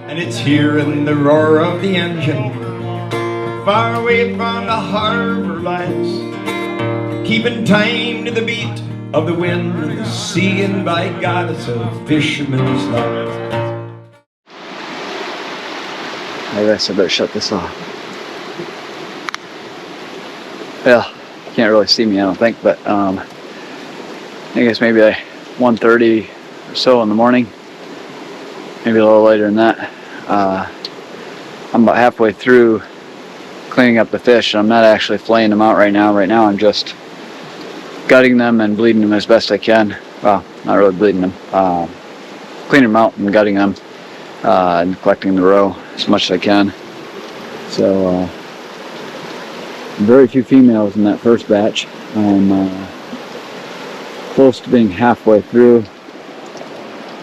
and it's hearing the roar of the engine, far away from the harbor lights, keeping time to the beat of the wind and the sea, and by God, it's a fisherman's life. I guess I better shut this off. Well, you can't really see me, I don't think, but I guess maybe like 1:30 or so in the morning, maybe a little later than that. I'm about halfway through cleaning up the fish. I'm not actually filleting them out right now. Right now I'm just gutting them and bleeding them as best I can. Well, not really bleeding them. Cleaning them out and gutting them and collecting the roe as much as I can. So very few females in that first batch. I'm close to being halfway through,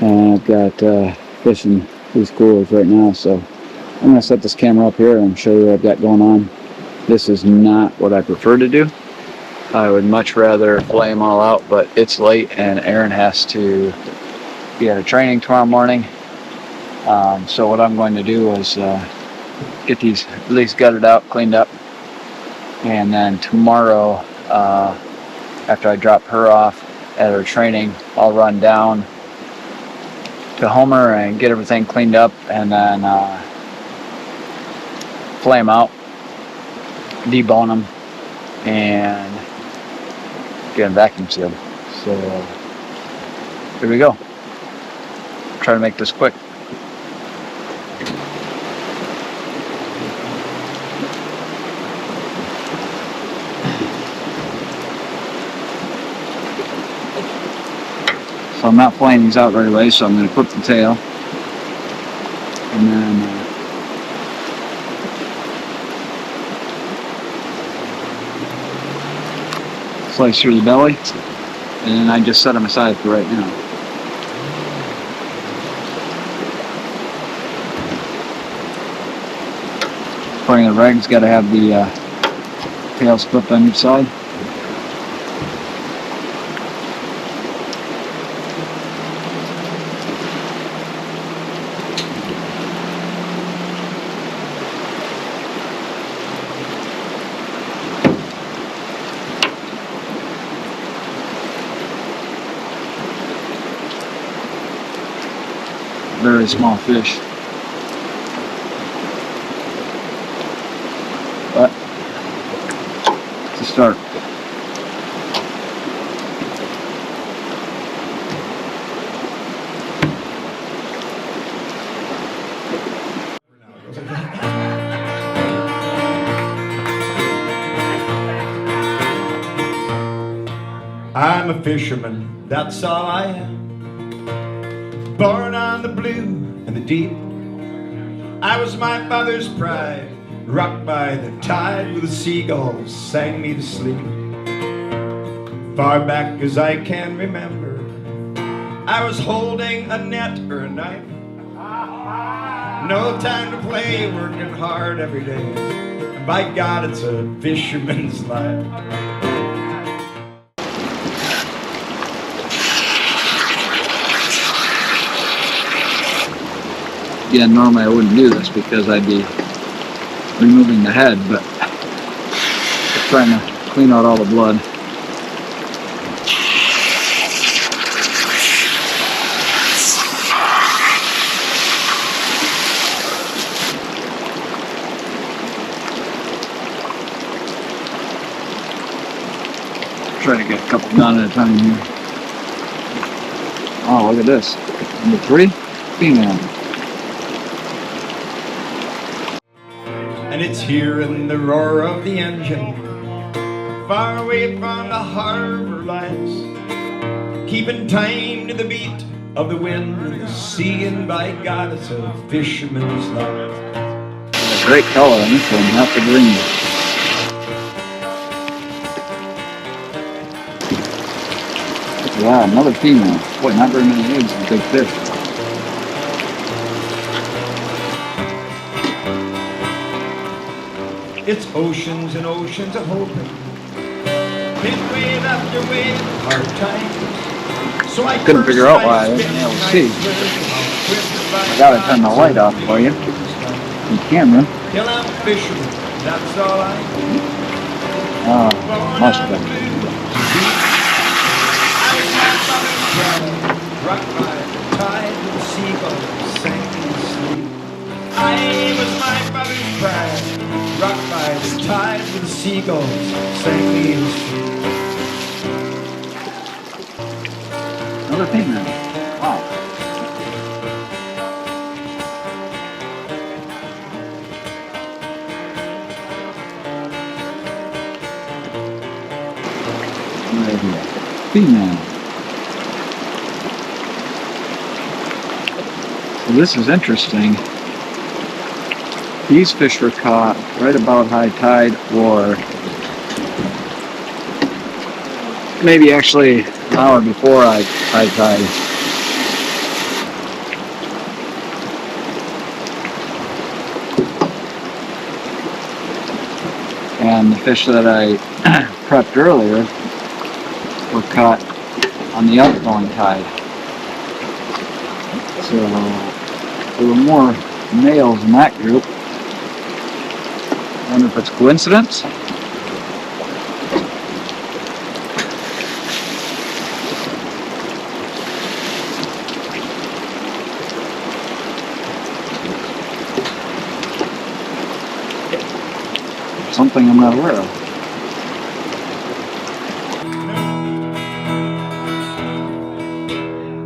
and I've got fish in these coolers right now, so I'm going to set this camera up here and show you what I've got going on. This is not what I prefer to do. I would much rather fillet them all out, but it's late and Aaron has to be at a training tomorrow morning. So what I'm going to do is get these at least gutted out, cleaned up, and then tomorrow, after I drop her off at her training, I'll run down to Homer and get everything cleaned up, and then fillet them out, debone them, and get them vacuum sealed. So here we go. Try to make this quick. So I'm not filleting these out right away, so I'm going to clip the tail, and then slice through the belly, and then I just set them aside for right now. Putting the reg's got to have the tail split on each side. Very small fish, but to start. I'm a fisherman, that's all I am. Born on the blue and the deep. I was my father's pride, rocked by the tide, with the seagulls sang me to sleep. Far back as I can remember, I was holding a net or a knife. No time to play, working hard every day, and by God, it's a fisherman's life. Yeah, normally I wouldn't do this because I'd be removing the head, but just trying to clean out all the blood. Try to get a couple done at a time here. Oh, look at this. Number 3, female. And it's hearing the roar of the engine, far away from the harbor lights, keeping time to the beat of the wind and the sea, and by God, it's a fisherman's life. A great color on this one, not the green. Wow, another female. Boy, not very many eggs in a big fish. It's oceans and oceans of hoping, been wave after wave, hard times. So I couldn't figure out why I wasn't able to see. I gotta turn the light off for you. The camera. Till I'm a fisherman, that's all I do. Oh, must have been. I was my father's bride, rocked by the tide with the seagulls sank in the sleep. I was my father's pride, rocked by the tide with the seagulls sank me in the sleep. Another female. Wow. Right here. Female. So this is interesting. These fish were caught right about high tide, or maybe actually an hour before high tide. And the fish that I prepped earlier were caught on the outgoing tide. So there were more males in that group. I wonder if it's coincidence. Something I'm not aware of.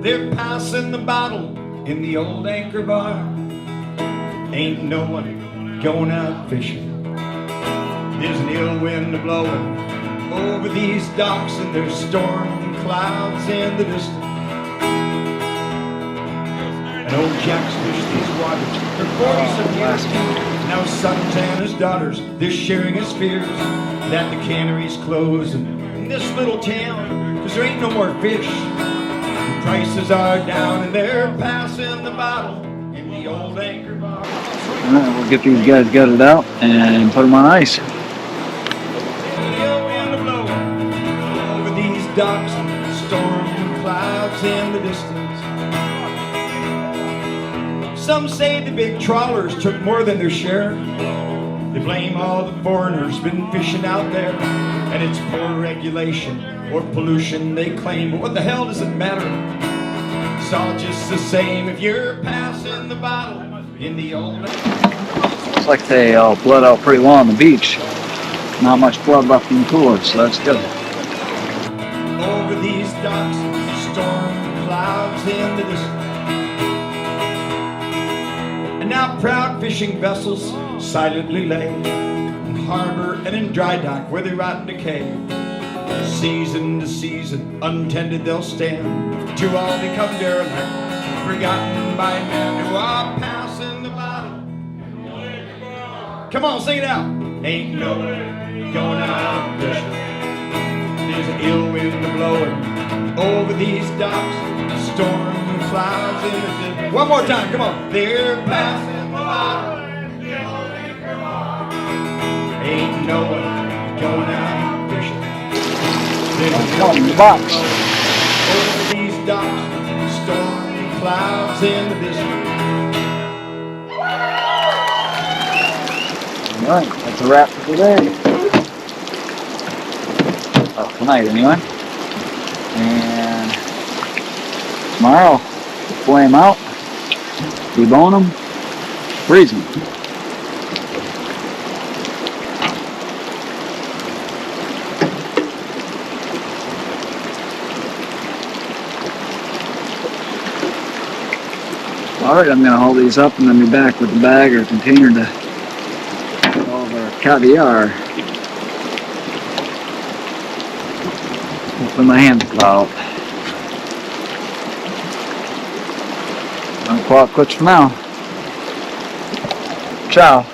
They're passing the bottle in the old anchor bar. Ain't no one going out fishing. There's an ill wind blowing over these docks, and there's storm clouds in the distance. And old Jack's fished these waters for 40-some years. Now his sons and his daughters, they're sharing his fears that the canneries close in this little town, 'cause there ain't no more fish. The prices are down, and they're passing the bottle in the old anchor bar. Alright, we'll get these guys gutted out and put them on ice. Over these docks, storm clouds in the distance. Some say the big trawlers took more than their share. They blame all the foreigners been fishing out there, and it's poor regulation or pollution they claim. But what the hell does it matter? It's all just the same if you're passing the bottle in the old. Looks like they all bled out pretty well on the beach. Not much blood left in the cooler, so that's good. Over these docks, storm clouds in the distance. And now proud fishing vessels silently lay in harbor and in dry dock where they rot and decay. Season to season, untended they'll stand, to all become derelict, forgotten by men who are passing the bottle. Come on, sing it out. Ain't no going out fishing. There's an ill wind blowing over these docks, storm clouds in the distance. One more time, come on. They're passing the bottle. Ain't no one going out fishing. There's an ill wind blowing over these docks, storm clouds in the distance. Alright, that's a wrap for today. Well, tonight anyway. And tomorrow, flay them out, debone them, freeze them. Alright, I'm going to hold these up and then be back with the bag or container to put all of our caviar. Hopefully my hands go out. I'll call it quits for now. Ciao.